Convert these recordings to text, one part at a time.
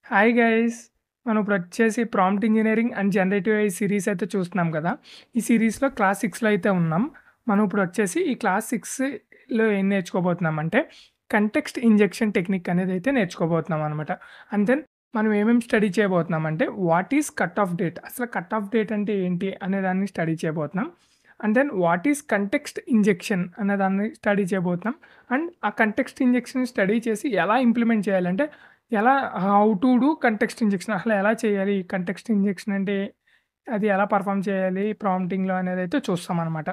Hi guys! మనం ఇప్పుడొచ్చేసి prompt engineering and generative AI series అయితే చూస్తున్నాం కదా! ఈ సీరీస్‌లో క్లాస్ 6లో అయితే ఉన్నాం. మనం ఇప్పుడొచ్చేసి ఈ క్లాస్ 6లో ఏం నేర్చుకోబోతున్నామంటే, కంటెక్స్ట్ ఇంజెక్షన్ టెక్నిక్ అనేదైతే నేర్చుకోబోతున్నాం అనమాట. అండ్ దెన్ మనం ఏమేమి స్టడీ చేయబోతున్నామంటే, what is cut off date? అసలు కట్ ఆఫ్ డేట్ అంటే ఏంటి? అనే దాన్ని స్టడీ చేయబోతున్నాం. And then what is context injection అనే దాన్ని స్టడీ చేయబోతున్నాం. అండ్ ఆ కంటెక్స్ట్ ఇంజెక్షన్ స్టడీ చేసి ఎలా ఇంప్లిమెంట్ చేయాలంటే ఎలా how to do context injection అసలు ఎలా చేయాలి? కంటెక్స్ట్ ఇంజెక్షన్ అంటే అది ఎలా పర్ఫార్మ్ చేయాలి ప్రాంప్టింగ్‌లో అనేదైతే చూస్తామనమాట.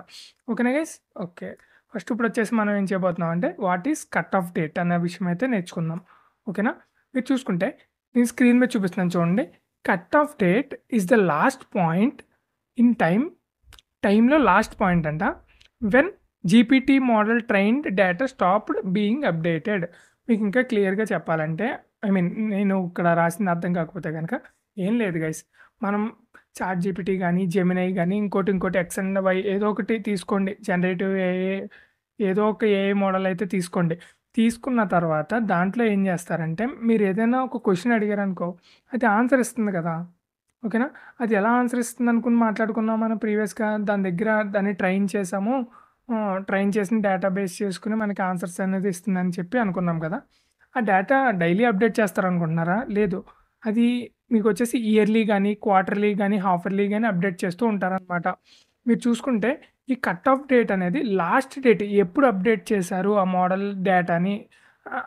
ఓకేనా గైస్? ఓకే. ఫస్ట్ ఇప్పుడొచ్చేసి మనం ఏం చేయబోతున్నాం అంటే what is cut off date అనే విషయం అయితే నేర్చుకుందాం. ఓకేనా? మీరు చూసుకుంటే నేను స్క్రీన్ మీద చూపిస్తున్నాను చూడండి. Cut off date is the last point in టైమ్‌లో లాస్ట్ పాయింట్ అంట. When GPT model trained data stopped being updated. మీకు ఇంకా క్లియర్‌గా చెప్పాలంటే ఐ మీన్ నేను ఇక్కడ రాసింది అర్థం కాకపోతే గనక ఏం లేదు గైస్. మనం చాట్ జీపీటీ గాని, జెమినై గాని, ఇంకోటి ఎక్స్ అండ్ వై ఏదో ఒకటి తీసుకోండి. జనరేటివ్ ఏఐ ఏదో ఒక ఏఐ మోడల్ అయితే తీసుకోండి. తీసుకున్న తర్వాత దాంట్లో ఏం చేస్తారంటే మీరు ఏదైనా ఒక క్వెషన్ అడిగారనుకో అది ఆన్సర్ ఇస్తుంది కదా! ఓకేనా? అది ఎలా ఆన్సర్ ఇస్తుందనుకుని మాట్లాడుకున్నాం మనం ప్రీవియస్‌గా. దాని దగ్గర దాన్ని ట్రైన్ చేసాము. ట్రైన్ చేసిన డేటా బేస్ చేసుకొని మనకి ఆన్సర్స్ అనేది ఇస్తుందని చెప్పి అనుకున్నాం కదా! ఆ డేటా డైలీ అప్డేట్ చేస్తారనుకుంటున్నారా? లేదు. అది మీకొచ్చేసి ఇయర్లీ గాని, క్వార్టర్లీ గాని, హాఫ్ ఇయర్లీ గాని అప్డేట్ చేస్తూ ఉంటారనమాట. మీరు చూసుకుంటే ఈ కట్ ఆఫ్ డేట్ అనేది లాస్ట్ డేట్ ఎప్పుడు అప్డేట్ చేశారు ఆ మోడల్ డేటాని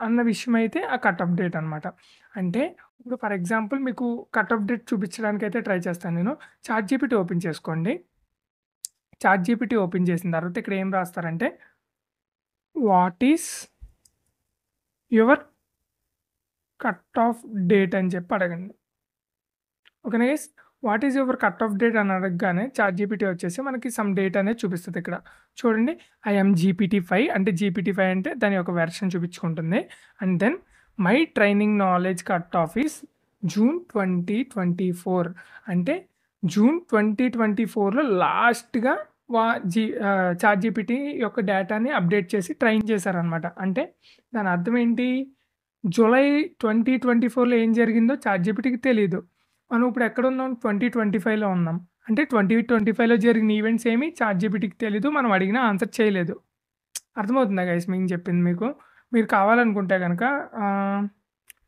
అన్న విషయం అయితే ఆ కట్ ఆఫ్ డేట్ అనమాట. అంటే ఇప్పుడు ఫర్ ఎగ్జాంపుల్ మీకు కట్ ఆఫ్ డేట్ చూపించడానికైతే ట్రై చేస్తాను నేను. చాట్‌జీపీటీ ఓపెన్ చేసుకోండి. చాట్‌జీపీటీ ఓపెన్ చేసిన తర్వాత ఇక్కడ ఏం రాస్తారంటే, what is your cut off date అని చెప్పి అడగండి. ఓకేనా guys. What is your cut off date అని అడగగానే చాట్‌జీపీటీ వచ్చేసి మనకి సమ్ డేట్ అనేది చూపిస్తది ఇక్కడ. చూడండి ఐ యామ్ జీపీటీ-5 అంటే జీపీటీ-5 అంటే దాని యొక్క వెర్షన్ చూపించుకుంటుంది. And then my training knowledge cut off is June 2024 అంటే జూన్ 2024లో లాస్ట్‌గా వా చాట్‌జీపీటీ యొక్క డేటాని అప్డేట్ చేసి ట్రైన్ చేశారనమాట. అంటే దాని అర్థం ఏంటి? జూలై 2024లో ఏం జరిగిందో చాట్‌జీపీటీకి తెలీదు. మనం ఇప్పుడు ఎక్కడున్నాం? 2025లో ఉన్నాం. అంటే 2025లో జరిగిన ఈవెంట్స్ ఏమి చాట్‌జీపీటీకి తెలీదు. మనం అడిగినా ఆన్సర్ చేయలేదు. అర్థమవుతుందా గైస్ నేను చెప్పింది మీకు? మీరు కావాలనుకుంటే గనక ఆహ్,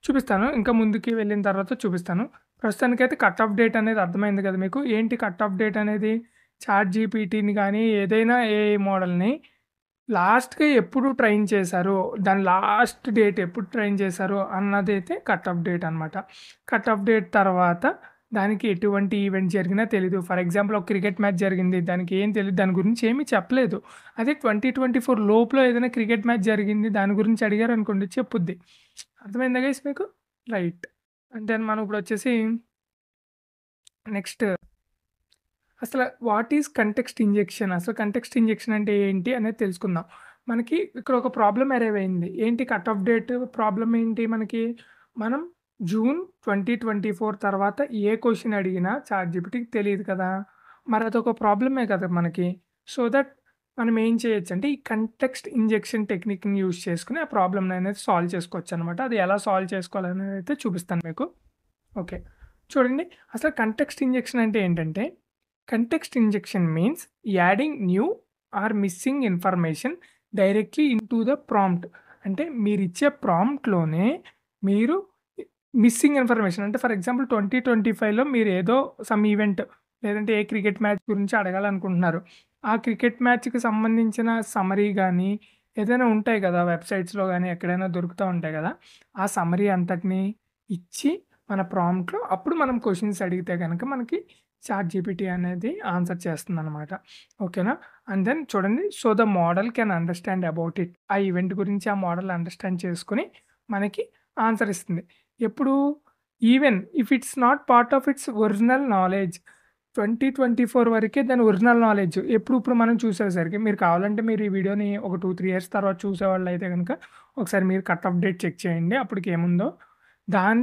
చూపిస్తాను. ఇంకా ముందుకి వెళ్ళిన తర్వాత చూపిస్తాను. ప్రస్తుతానికైతే కట్ ఆఫ్ డేట్ అనేది అర్థమైంది కదా మీకు. ఏంటి కట్ ఆఫ్ డేట్ అనేది? చాట్‌జీపీటీని గాని, ఏదైనా ఏఐ మోడల్‌ని లాస్ట్‌గా ఎప్పుడు ట్రైన్ చేశారో, దాని లాస్ట్ డేట్ ఎప్పుడు ట్రైన్ చేశారో అన్నదైతే కట్ ఆఫ్ డేట్ అనమాట. కట్ ఆఫ్ డేట్ తర్వాత దానికి ఎటువంటి ఈవెంట్ జరిగినా తెలీదు. ఫర్ ఎగ్జాంపుల్ ఒక క్రికెట్ మ్యాచ్ జరిగింది. దానికి ఏం తెలీదు. దాని గురించి ఏమీ చెప్పలేదు. అదే 2024 లోపులో ఏదైనా క్రికెట్ మ్యాచ్ జరిగింది. దాని గురించి అడిగారనుకోండి చెప్పుద్ది. అర్థమైందా గైస్ మీకు? రైట్. అండ్ దెన్ మనం ఇప్పుడొచ్చేసి నెక్స్ట్ అసలు వాట్ ఈస్ కంటెక్స్ట్ ఇంజెక్షన్? అసలు కంటెక్స్ట్ ఇంజెక్షన్ అంటే ఏంటి అనేది తెలుసుకుందాం. మనకి ఇక్కడ ఒక ప్రాబ్లమ్ అరైవ్ అయింది. ఏంటి కట్ ఆఫ్ డేట్ ప్రాబ్లమ్ ఏంటి మనకి? మనం జూన్ 2024 తర్వాత ఏ క్వెషన్ అడిగినా చాట్‌జీపీటీకి తెలీదు కదా! మరి అదొక ప్రాబ్లమే కదా మనకి. సో దట్ మనం ఏం చేయొచ్చంటే ఈ కంటెక్స్ట్ ఇంజెక్షన్ టెక్నిక్‌ని యూజ్ చేసుకొని ఆ ప్రాబ్లమ్‌ని అనేది సాల్వ్ చేసుకోవచ్చనమాట. అది ఎలా సాల్వ్ చేసుకోవాలనేది అయితే చూపిస్తాను మీకు. ఓకే. చూడండి అసలు కంటెక్స్ట్ ఇంజెక్షన్ అంటే ఏంటంటే context injection means adding new or missing information directly into the prompt. అంటే మీరిచ్చే ప్రాంప్ట్‌లోనే మీరు మిస్సింగ్ ఇన్ఫర్మేషన్ అంటే ఫర్ ఎగ్జాంపుల్ 2025లో మీరేదో సమ్ ఈవెంట్ లేదంటే ఏ క్రికెట్ మ్యాచ్ గురించి అడగాలనుకుంటున్నారు. ఆ క్రికెట్ మ్యాచ్‌కి సంబంధించిన సమ్మరీ గాని, ఏదైనా ఉంటాయి కదా! వెబ్‌సైట్స్‌లో గాని ఎక్కడైనా దొరుకుతా ఉంటాయి కదా! ఆ సమ్మరీ అంతటిని ఇచ్చి మన ప్రాంప్ట్‌లో అప్పుడు మనం క్వెషన్స్ అడిగితే గనక మనకి చాట్‌జీపీటీ అనేది ఆన్సర్ చేస్తుందనమాట. ఓకేనా? అండ్ దెన్ చూడండి. So, the model can understand about it. ఆ ఈవెంట్ గురించి ఆ మోడల్ అండర్‌స్టాండ్ చేసుకొని మనకి ఆన్సర్ ఇస్తుంది. ఎప్పుడు? Even if it's not part of it's original knowledge. 2024 వరకే దాని ఒరిజినల్ నాలెడ్జ్. ఇప్పుడు మనం చూసేసరికి మీరు కావాలంటే మీరు ఈ వీడియోని ఒక 2, 3 ఇయర్స్ తర్వాత చూసేవాళ్ళైతే గనక ఒకసారి మీరు కట్ ఆఫ్ డేట్ చెక్ చేయండి. అప్పటికేముందో దాన్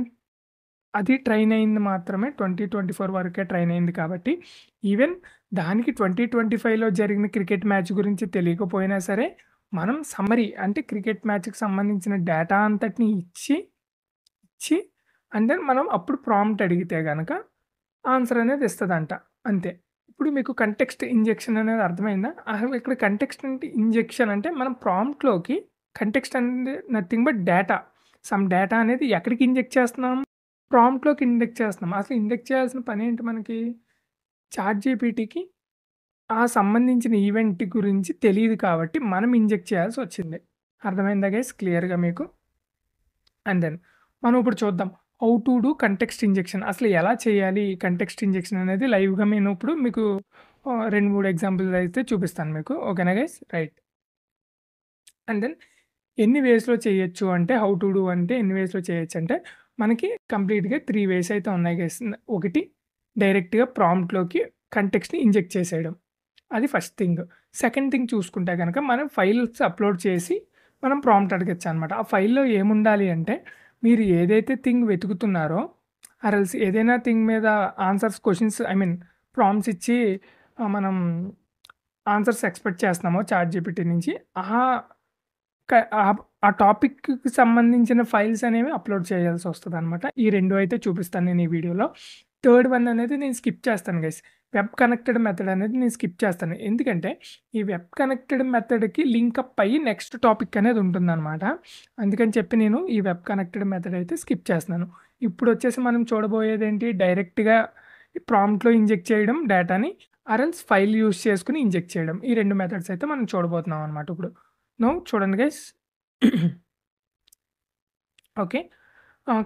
అది ట్రైన్ అయింది మాత్రమే 2024 వరకే ట్రైన్ అయింది కాబట్టి, ఈవెన్ దానికి 2025లో జరిగిన క్రికెట్ మ్యాచ్ గురించి తెలియకపోయినా సరే, మనం సమ్మరీ అంటే క్రికెట్ మ్యాచ్‌కి సంబంధించిన డేటా అంతటిని ఇచ్చి అండ్ దెన్ మనం అప్పుడు ప్రాంప్ట్ అడిగితే గనక ఆన్సర్ అనేది ఇస్తదంట. అంతే. ఇప్పుడు మీకు కంటెక్స్ట్ ఇంజెక్షన్ అనేది అర్థమైందా? ఇక్కడ కంటెక్స్ట్ అంటే ఇంజెక్షన్ అంటే మనం ప్రాంప్ట్‌లోకి కంటెక్స్ట్ అనేది nothing but data. Some data అనేది ఎక్కడికి ఇంజెక్ట్ చేస్తున్నాం? ప్రాంప్ట్‌లోకి ఇంజెక్ట్ చేస్తున్నాం. అసలు ఇంజెక్ట్ చేయాల్సిన పనేంటి మనకి? చాట్‌జీపీటీకి ఆ సంబంధించిన ఈవెంట్ గురించి తెలీదు కాబట్టి మనం ఇంజెక్ట్ చేయాల్సొచ్చింది. అర్థమైందా గైస్ క్లియర్‌గా మీకు? అండ్ దెన్ మనం ఇప్పుడు చూద్దాం. How to do context injection. అసలు ఎలా చేయాలి ఈ కంటెక్స్ట్ ఇంజెక్షన్ అనేది లైవ్‌గా నేను ఇప్పుడు మీకు 2, 3 ఎగ్జాంపుల్స్ అయితే చూపిస్తాను మీకు. ఓకేనా గైస్? రైట్. అండ్ దెన్ ఎన్ని వేస్‌లో చేయొచ్చు అంటే హౌ టు డూ అంటే ఎన్ని వేస్‌లో చేయొచ్చంటే మనకి కంప్లీట్‌గా 3 వేస్ అయితే ఉన్నాయి గైస్. ఒకటి డైరెక్ట్‌గా ప్రాంప్ట్‌లోకి కంటెక్స్ట్‌ని ఇంజెక్ట్ చేసేయడం. అది ఫస్ట్ థింగ్. సెకండ్ థింగ్ చూసుకుంటే గనక మనం ఫైల్స్ అప్‌లోడ్ చేసి మనం ప్రాంప్ట్ అడగొచ్చనమాట. ఆ ఫైల్‌లో ఏముండాలి అంటే మీరు ఏదైతే థింగ్ వెతుకుతున్నారో ఆర్ ఎల్స్ ఏదైనా థింగ్ మీద answers questions I mean prompts ఇచ్చి మనం ఆన్సర్స్ ఎక్స్‌పెక్ట్ చేస్తున్నామో చాట్‌జీపీటీ నుంచి క ఆ టాపిక్‌కి సంబంధించిన ఫైల్స్ అనేవి అప్‌లోడ్ చేయాల్సొస్తదనమాట. ఈ 2 అయితే చూపిస్తాను నేను ఈ వీడియోలో. థర్డ్ వన్ అనేది నేను స్కిప్ చేస్తాను గైస్. వెబ్ కనెక్టెడ్ మెథడ్ అనేది నేను స్కిప్ చేస్తాను. ఎందుకంటే ఈ వెబ్ కనెక్టెడ్ మెథడ్‌కి లింక్ అప్ అయ్యి నెక్స్ట్ టాపిక్ అనేది ఉంటుందనమాట. అందుకని చెప్పి నేను ఈ వెబ్ కనెక్టెడ్ మెథడ్ అయితే స్కిప్ చేస్తున్నాను. ఇప్పుడొచ్చేసి మనం చూడబోయేదేంటి డైరెక్ట్‌గా ప్రాంప్ట్‌లో ఇంజెక్ట్ చేయడం డేటాని ఆర్ ఎల్స్ ఫైల్ యూజ్ చేసుకొని ఇంజెక్ట్ చేయడం. ఈ 2 మెథడ్స్ అయితే మనం చూడబోతున్నాం అనమాట ఇప్పుడు. నౌ చూడండి guys. Okay.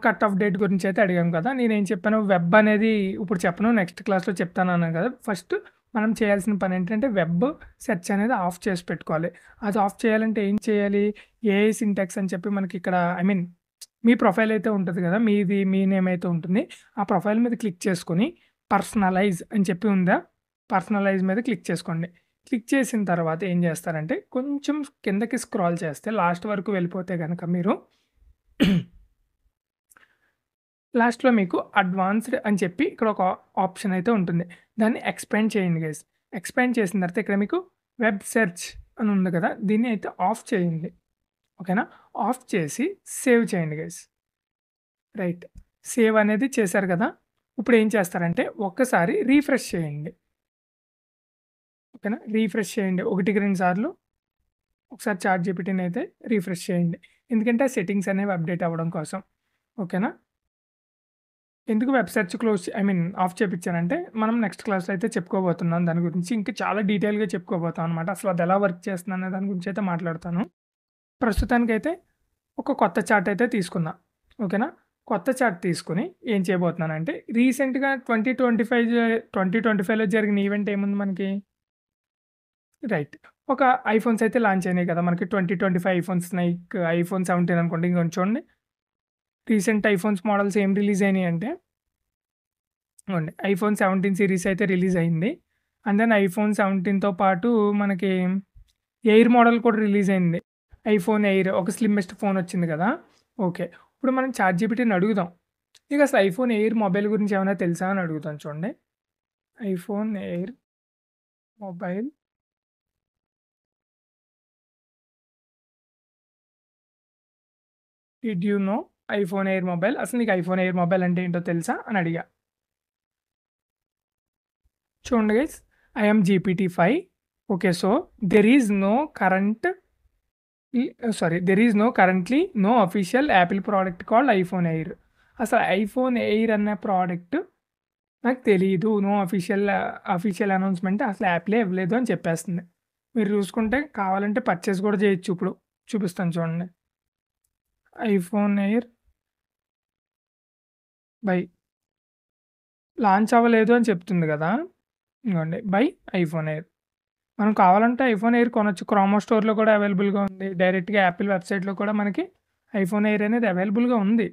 Cut off date గురించైతే అడిగాం కదా! నేనేం చెప్పాను వెబ్ అనేది ఇప్పుడు చెప్పను. నెక్స్ట్ క్లాస్‌లో చెప్తానన్నాను కదా! ఫస్ట్ మనం చేయాల్సిన పనేంటంటే వెబ్ సెర్చ్ అనేది ఆఫ్ చేసి పెట్టుకోవాలి. అది ఆఫ్ చేయాలంటే ఏం చేయాలి? ఏఐ సింటాక్స్ అని చెప్పి మనకిక్కడ ఐ మీన్ మీ ప్రొఫైల్ అయితే ఉంటది కదా! మీది మీ నేమ్ అయితే ఉంటుంది. ఆ ప్రొఫైల్ మీద క్లిక్ చేసుకొని పర్సనలైజ్ అని చెప్పి ఉందా? పర్సనలైజ్ మీద క్లిక్ చేసుకోండి. క్లిక్ చేసిన తర్వాత ఏం చేస్తారంటే కొంచెం కిందకి స్క్రాల్ చేస్తే లాస్ట్ వరకు వెళ్ళిపోతే గనక మీరు లాస్ట్‌లో మీకు అడ్వాన్స్‌డ్ అని చెప్పి ఇక్కడ ఒక ఆప్షన్ అయితే ఉంటుంది. దాన్ని ఎక్స్‌పాండ్ చేయండి గైస్. ఎక్స్‌పాండ్ చేసిన తర్వాత ఇక్కడ మీకు వెబ్ సెర్చ్ అని ఉంది కదా! దీన్ని అయితే ఆఫ్ చేయండి. ఓకేనా? ఆఫ్ చేసి సేవ్ చేయండి గైస్. రైట్. సేవ్ అనేది చేశారు కదా! ఇప్పుడు ఏం చేస్తారంటే ఒక్కసారి రిఫ్రెష్ చేయండి. ఓకేనా? రిఫ్రెష్ చేయండి. 1కి 2 సార్లు ఒకసారి చాట్‌జీపీటీని అయితే రిఫ్రెష్ చేయండి. ఎందుకంటే సెట్టింగ్స్ అనేవి అప్డేట్ అవ్వడం కోసం. ఓకేనా? ఎందుకు web search I mean off చేపిచ్చానంటే, మనం నెక్స్ట్ క్లాస్‌లో అయితే చెప్పుకోబోతున్నాం దాని గురించి. ఇంకా చాలా డీటెయిల్‌గా చెప్పుకోబోతాం అనమాట. అసలు అది ఎలా వర్క్ చేస్తుందనే దాని గురించి అయితే మాట్లాడతాను. ప్రస్తుతానికైతే ఒక కొత్త చార్ట్ అయితే తీసుకున్నా. ఓకేనా? కొత్త చార్ట్ తీసుకొని ఏం చేయబోతున్నానంటే, రీసెంట్‌గా 2025లో జరిగిన ఈవెంట్ ఏముంది మనకి? రైట్. ఒక ఐఫోన్స్ అయితే లాంచ్ అయినాయి కదా! మనకి 2025 ఐఫోన్స్ ఐఫోన్ 17 అనుకోండి. ఇంకొంచెం చూడండి. రీసెంట్ ఐఫోన్స్ మోడల్స్ ఏం రిలీజ్ అయినాయంటే అవునండి. ఐఫోన్ 17 సీరీస్ అయితే రిలీజ్ అయింది. అండ్ దెన్ ఐఫోన్ 17తో పాటు మనకి ఎయిర్ మోడల్ కూడా రిలీజ్ అయింది. ఐఫోన్ ఎయిర్ ఒక స్లిమ్మెస్ట్ ఫోన్ వచ్చింది కదా! ఓకే. ఇప్పుడు మనం చాట్‌జీపీటీని అడుగుదాం. నీకు అసలు ఐఫోన్ ఎయిర్ మొబైల్ గురించి ఏమైనా తెలుసా అని అడుగుతాను చూడండి. IPhone air mobile did you know iPhone air mobile అసలు నీకు ఐఫోన్ ఎయిర్ మొబైల్ అంటే ఏంటో తెలుసా అని అడిగా. చూడండి guys I am GPT-5 okay. So, there is no current there is no currently no official Apple product called iPhone Air. అసలు iPhone Air అనే ప్రొడక్ట్ నాకు తెలీదు. నో అఫీషియల్ అనౌన్స్‌మెంట్ అసలు యాపిలే ఇవ్వలేదు అని చెప్పేస్తుంది. మీరు చూసుకుంటే కావాలంటే పర్చేస్ కూడా చేయొచ్చు ఇప్పుడు. చూపిస్తాను చూడండి. ఐఫోన్ ఎయిర్ బై లాంచ్ అవ్వలేదు అని చెప్తుంది కదా! ఇదిగోండి బై ఐఫోన్ ఎయిర్. మనం కావాలంటే ఐఫోన్ ఎయిర్ కొనొచ్చు. క్రోమో స్టోర్‌లో కూడా అవైలబుల్‌గా ఉంది. డైరెక్ట్‌గా యాపిల్ వెబ్‌సైట్‌లో కూడా మనకి ఐఫోన్ ఎయిర్ అనేది అవైలబుల్‌గా ఉంది.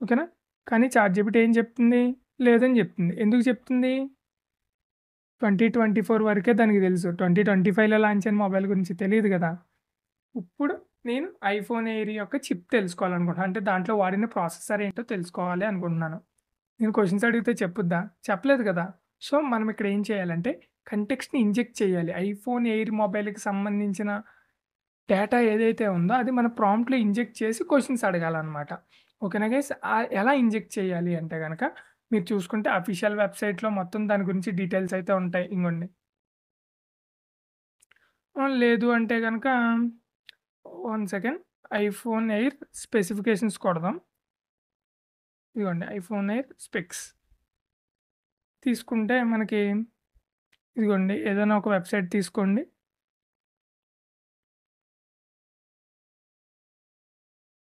ఓకేనా? కానీ చాట్‌జీపీటీ ఏం చెప్తుంది? లేదని చెప్తుంది. ఎందుకు చెప్తుంది? 2024 వరకే దానికి తెలుసు. 2025లో లాంచ్ అయిన మొబైల్ గురించి తెలీదు గదా! ఇప్పుడు నేను ఐఫోన్ ఎయిర్ యొక్క చిప్ తెలుసుకోవాలనుకుంటున్నాను. అంటే దాంట్లో వాడిన ప్రాసెసర్ ఏంటో తెలుసుకోవాలి అనుకుంటున్నాను. నేను క్వెషన్స్ అడిగితే చెప్పుద్దా? చెప్పలేదు కదా! సో, మనం ఇక్కడ ఏం చేయాలంటే కంటెక్స్ట్‌ని ఇంజెక్ట్ చేయాలి. ఐఫోన్ ఎయిర్ మొబైల్‌కి సంబంధించిన డేటా ఏదైతే ఉందో అది మన ప్రాంప్ట్‌లో ఇంజెక్ట్ చేసి క్వెషన్స్ అడగాలనమాట. ఓకేనా గైస్. ఎలా ఇంజెక్ట్ చేయాలి అంటే గనక మీరు చూసుకుంటే అఫీషియల్ వెబ్‌సైట్‌లో మొత్తం దాని గురించి డీటెయిల్స్ అయితే ఉంటాయి. ఇంగోండి. లేదు అంటే గనక one second. IPhone air specifications కొడదాం. ఇదిగోండి ఐఫోన్ ఎయిర్ స్పెక్స్. తీసుకుంటే మనకి ఇదిగోండి ఏదైనా ఒక వెబ్‌సైట్ తీసుకోండి.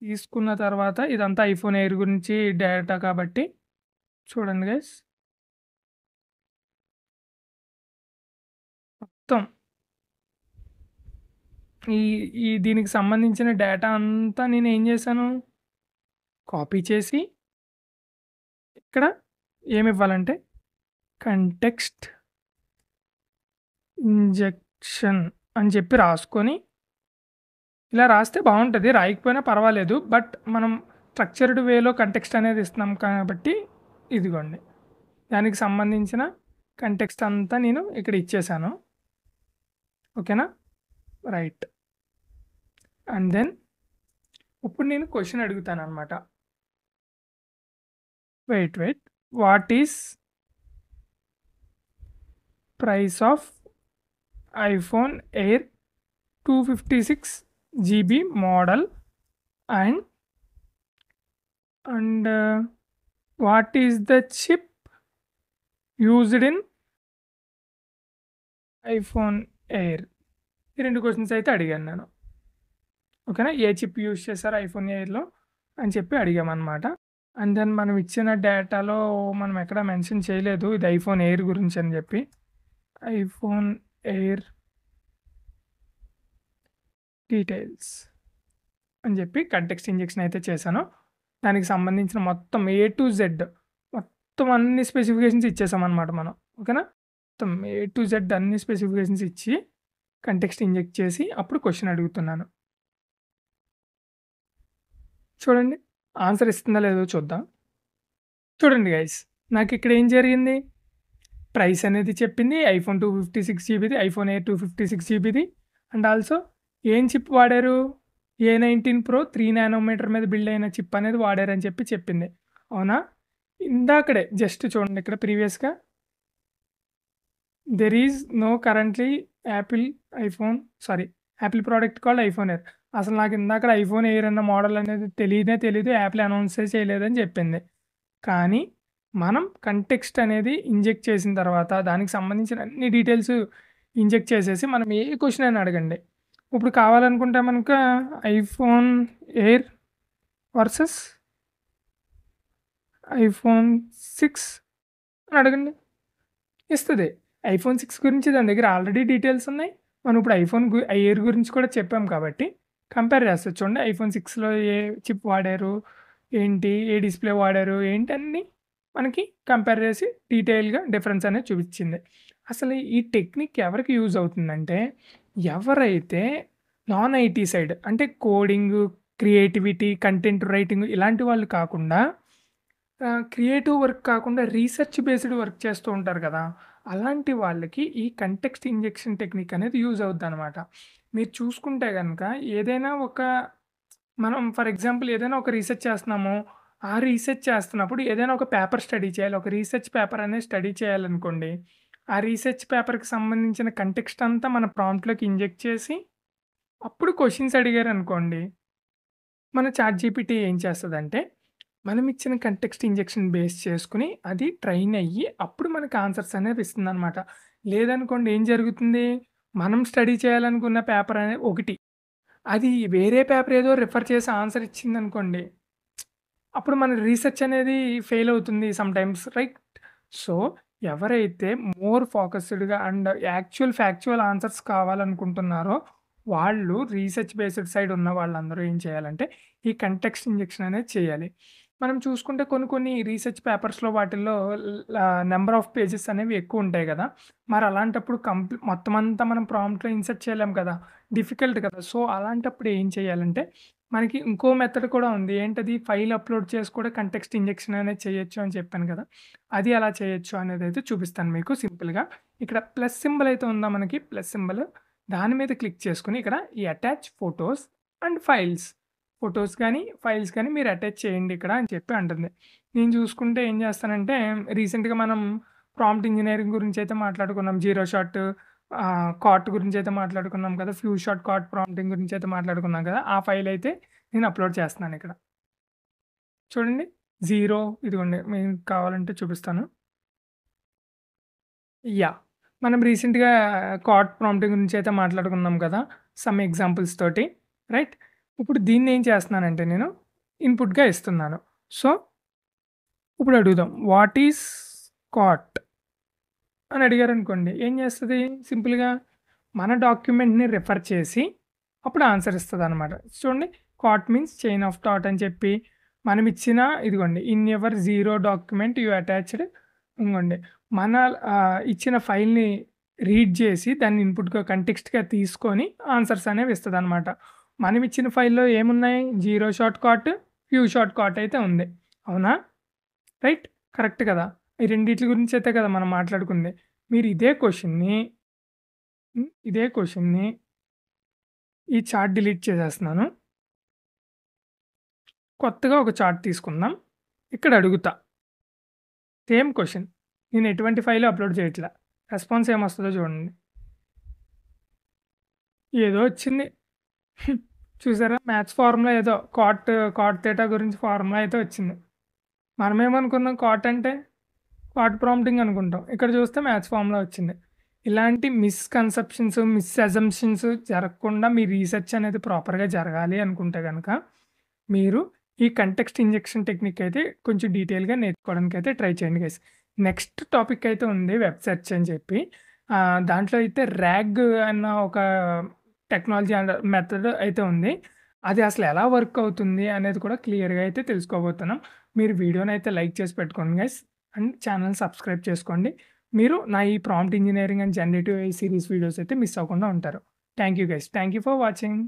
తీసుకున్న తర్వాత ఇదంతా ఐఫోన్ ఎయిర్ గురించి డేటా కాబట్టి చూడండి గైస్. మొత్తం ఈ ఈ దీనికి సంబంధించిన డేటా అంతా నేనేం చేశాను, కాపీ చేసి ఇక్కడ ఏమివ్వాలంటే కంటెక్స్ట్ ఇంజెక్షన్ అని చెప్పి రాసుకొని, ఇలా రాస్తే బావుంటది. రాయకపోయినా పర్వాలేదు. బట్ మనం స్ట్రక్చర్డ్ వేలో కంటెక్స్ట్ అనేది ఇస్తున్నాం కాబట్టి ఇదిగోండి. దానికి సంబంధించిన కంటెక్స్ట్ అంతా నేను ఇక్కడ ఇచ్చేసాను. ఓకేనా? రైట్. అండ్ దెన్ ఇప్పుడు నేను క్వెషన్ అడుగుతాననమాట. Wait. What is price of iPhone Air 256 GB model and what is the chip used in iPhone Air? ఈ 2 క్వెషన్స్ అయితే అడిగాను నేను. ఓకేనా? ఏ చిప్ యూజ్ చేశారు ఐఫోన్ ఎయిర్‌లో అని చెప్పి అడిగామనమాట. అండ్ దెన్ మనం ఇచ్చిన డేటాలో మనం ఎక్కడ మెన్షన్ చేయలేదు ఇది ఐఫోన్ ఎయిర్ గురించి అని చెప్పి. ఐఫోన్ ఎయిర్ డీటెయిల్స్ అని చెప్పి కంటెక్స్ట్ ఇంజెక్షన్ అయితే చేశాను. దానికి సంబంధించిన మొత్తం ఏ టు జెడ్ మొత్తం అన్ని స్పెసిఫికేషన్స్ ఇచ్చేసామనమాట మనం. ఓకేనా? మొత్తం ఏ టు జెడ్ అన్ని స్పెసిఫికేషన్స్ ఇచ్చి కంటెక్స్ట్ ఇంజెక్ట్ చేసి అప్పుడు క్వెషన్ అడుగుతున్నాను. చూడండి ఆన్సర్ ఇస్తుందా లేదో చూద్దాం. చూడండి గైస్, నాకు ఇక్కడ ఏం జరిగింది, ప్రైస్ అనేది చెప్పింది ఐఫోన్ 256 జీబీది, ఐఫోన్ ఎయిర్ 256 జీబీది. అండ్ ఆల్సో ఏం చిప్ వాడారు, A19 Pro 3 నానోమీటర్ మీద బిల్డ్ అయిన చిప్ అనేది వాడారని చెప్పి చెప్పింది. అవునా? ఇందాకడే జస్ట్ చూడండి ఇక్కడ ప్రీవియస్‌గా there is no currently Apple product called iPhone Air. అసలు నాకు ఇందాకడ ఐఫోన్ ఎయిర్ అన్న మోడల్ అనేది తెలీదు. యాపిల్ అనౌన్సే చేయలేదని చెప్పింది. కానీ మనం కంటెక్స్ట్ అనేది ఇంజెక్ట్ చేసిన తర్వాత దానికి సంబంధించిన అన్ని డీటెయిల్స్ ఇంజెక్ట్ చేసేసి మనం ఏ క్వెషన్ అయినా అడగండి. ఇప్పుడు కావాలనుకుంటే మనకు ఐఫోన్ ఎయిర్ వర్సెస్ ఐఫోన్ 6 అని అడగండి, ఇస్తది. ఐఫోన్ 6 గురించి దాని దగ్గర ఆల్రెడీ డీటెయిల్స్ ఉన్నాయి. మనం ఇప్పుడు ఎయిర్ గురించి కూడా చెప్పాం కాబట్టి కంపేర్ చేస్తది. చూడండి ఐఫోన్ 6లో ఏ చిప్ వాడారు, ఏంటి, ఏ డిస్‌ప్లే వాడారు, ఏంటి అన్నీ మనకి కంపేర్ చేసి డీటెయిల్‌గా డిఫరెన్స్ అనేది చూపించింది. అసలు ఈ టెక్నిక్ ఎవరికి యూజ్ అవుతుందంటే, ఎవరైతే నాన్ ఐటీ సైడ్ అంటే కోడింగ్, క్రియేటివిటీ, కంటెంట్ రైటింగ్ ఇలాంటి వాళ్ళు కాకుండా క్రియేటివ్ వర్క్ కాకుండా రీసెర్చ్ బేస్డ్ వర్క్ చేస్తూ ఉంటారు కదా! అలాంటి వాళ్ళకి ఈ కంటెక్స్ట్ ఇంజెక్షన్ టెక్నిక్ అనేది యూజ్ అవుద్దనమాట. మీరు చూసుకుంటే గనక మనం ఫర్ ఎగ్జాంపుల్ ఏదైనా ఒక రీసెర్చ్ చేస్తున్నాము. ఆ రీసెర్చ్ చేస్తున్నప్పుడు ఏదైనా ఒక పేపర్ స్టడీ చేయాలి. ఒక రీసెర్చ్ పేపర్ అనేది స్టడీ చేయాలనుకోండి. ఆ రీసెర్చ్ పేపర్‌కి సంబంధించిన కంటెక్స్ట్ అంతా మన ప్రాంప్ట్‌లోకి ఇంజెక్ట్ చేసి, అప్పుడు క్వెషన్స్ అడిగారనుకోండి, మన చాట్‌జీపీటీ ఏం చేస్తదంటే, మనం ఇచ్చిన కంటెక్స్ట్ ఇంజెక్షన్ బేస్ చేసుకొని అది ట్రైన్ అయ్యి, అప్పుడు మనకు ఆన్సర్స్ అనేవి ఇస్తుందనమాట. లేదనుకోండి ఏం జరుగుతుంది, మనం స్టడీ చేయాలనుకున్న పేపర్ అనేది ఒకటి, అది వేరే పేపర్ ఏదో రిఫర్ చేసి ఆన్సర్ ఇచ్చిందనుకోండి, అప్పుడు మన రీసెర్చ్ అనేది ఫెయిల్ అవుతుంది సమ్‌టైమ్స్ రైట్? సో, ఎవరైతే మోర్ ఫోకస్డ్‌గా అండ్ ఫ్యాక్చువల్ ఆన్సర్స్ కావాలనుకుంటున్నారో, వాళ్ళు రీసెర్చ్ బేస్డ్ సైడ్ ఉన్న వాళ్ళందరూ ఏం చేయాలంటే, ఈ కంటెక్స్ట్ ఇంజెక్షన్ అనేది చేయాలి. మనం చూసుకుంటే కొన్ని రీసెర్చ్ పేపర్స్‌లో వాటిల్లో నంబర్ ఆఫ్ పేజెస్ అనేవి ఎక్కువుంటాయి గదా! మరి అలాంటప్పుడు మొత్తం అంతా మనం ప్రాంప్ట్‌లో ఇన్సర్ట్ చేయలేం కదా! డిఫికల్ట్ కదా! సో, అలాంటప్పుడు ఏం చేయాలంటే, మనకి ఇంకో మెథడ్ కూడా ఉంది. ఏంటది? ఫైల్ అప్‌లోడ్ చేసి కూడా కంటెక్స్ట్ ఇంజెక్షన్ అనేది చేయొచ్చు అని చెప్పాను కదా! అది ఎలా చేయొచ్చు అనేదైతే చూపిస్తాను మీకు సింపుల్‌గా. ఇక్కడ ప్లస్ సింబల్ అయితే ఉందా మనకి ప్లస్ సింబల్, దాని మీద క్లిక్ చేసుకొని ఇక్కడ ఈ attach photos and files. Photos కానీ, ఫైల్స్ కానీ మీరు అటాచ్ చేయండి ఇక్కడ అని చెప్పి అంటుంది. నేను చూసుకుంటే ఏం చేస్తానంటే రీసెంట్‌గా మనం ప్రాంప్ట్ ఇంజినీరింగ్ గురించి అయితే మాట్లాడుకున్నాం. జీరో షాట్ కార్ట్ గురించి అయితే మాట్లాడుకున్నాం కదా! ఫ్యూ షాట్ కార్ట్ ప్రాంప్టింగ్ గురించి అయితే మాట్లాడుకున్నాం కదా! ఆ ఫైల్ అయితే నేను అప్‌లోడ్ చేస్తున్నాను ఇక్కడ. చూడండి. 0 ఇదిగోండి మీకు కావాలంటే చూపిస్తాను. యాహ్! మనం రీసెంట్‌గా కార్ట్ ప్రాంప్టింగ్ గురించి అయితే మాట్లాడుకున్నాం కదా! సమ్ ఎగ్జాంపుల్స్ తోటి. రైట్? ఇప్పుడు దీన్నేం చేస్తున్నానంటే నేను ఇన్‌పుట్‌గా ఇస్తున్నాను. సో, ఇప్పుడు అడుగుదాం. వాట్ ఈస్ కార్ట్ అని అడిగారనుకోండి. ఏం చేస్తది? సింపుల్‌గా మన డాక్యుమెంట్‌ని రిఫర్ చేసి అప్పుడు ఆన్సర్ ఇస్తదనమాట. చూడండి. Cot means chain of thought అని చెప్పి మనమిచ్చిన ఇదిగోండి. In your zero document you attached ఇంగోండి. మన ఇచ్చిన ఫైల్‌ని రీడ్ చేసి దాన్ని ఇన్‌పుట్‌గా కంటెక్స్ట్‌గా తీసుకొని ఆన్సర్స్ అనేవి ఇస్తదనమాట. మనమిచ్చిన ఫైల్‌లో ఏమున్నాయి? Zero shot cart, few shot cart అయితే ఉంది. అవునా? రైట్? కరెక్ట్ కదా! ఈ రెండిట్లి గురించయితే కదా మనం మాట్లాడుకుంది. మీరు ఇదే క్వెషన్‌ని ఈ చార్ట్ డిలీట్ చేసేస్తున్నాను. కొత్తగా ఒక చార్ట్ తీసుకుందాం. ఇక్కడ అడుగుతా. Same question. నేను ఎటువంటి ఫైలు అప్‌లోడ్ చేయట్లా. రెస్పాన్స్ ఏమొస్తదో చూడండి. ఏదో వచ్చింది. చూసారా? మ్యాథ్స్ ఫార్ములా ఏదో కాట్ థీటా గురించి ఫార్ములా అయితే వచ్చింది. మనమేమనుకున్నాం కాట్ అంటే కాట్ ప్రాంప్టింగ్ అనుకుంటాం. ఇక్కడ చూస్తే మ్యాథ్స్ ఫార్ములా వచ్చింది. ఇలాంటి మిస్‌కన్సెప్షన్స్, అజంప్షన్స్ జరగకుండా మీ రీసెర్చ్ అనేది ప్రాపర్‌గా జరగాలి అనుకుంటే గనక, మీరు ఈ కంటెక్స్ట్ ఇంజెక్షన్ టెక్నిక్ అయితే కొంచెం డీటెయిల్‌గా నేర్చుకోవడానికైతే ట్రై చేయండి గైస్. నెక్స్ట్ టాపిక్ అయితే ఉంది వెబ్ సెర్చ్ అని చెప్పి. దాంట్లో అయితే రాగ్ అన్న ఒక టెక్నాలజీ అండ్ మెథడ్ అయితే ఉంది. అది అసలు ఎలా వర్క్ అవుతుంది అనేది కూడా క్లియర్‌గా అయితే తెలుసుకోబోతున్నాం. మీరు వీడియోనైతే లైక్ చేసి పెట్టుకోండి గైస్. అండ్ ఛానెల్‌ని సబ్స్క్రైబ్ చేసుకోండి. మీరు నా ఈ prompt engineering and generative AI series videos అయితే మిస్ అవ్వకుండా ఉంటారు. Thank you guys. Thank you for watching.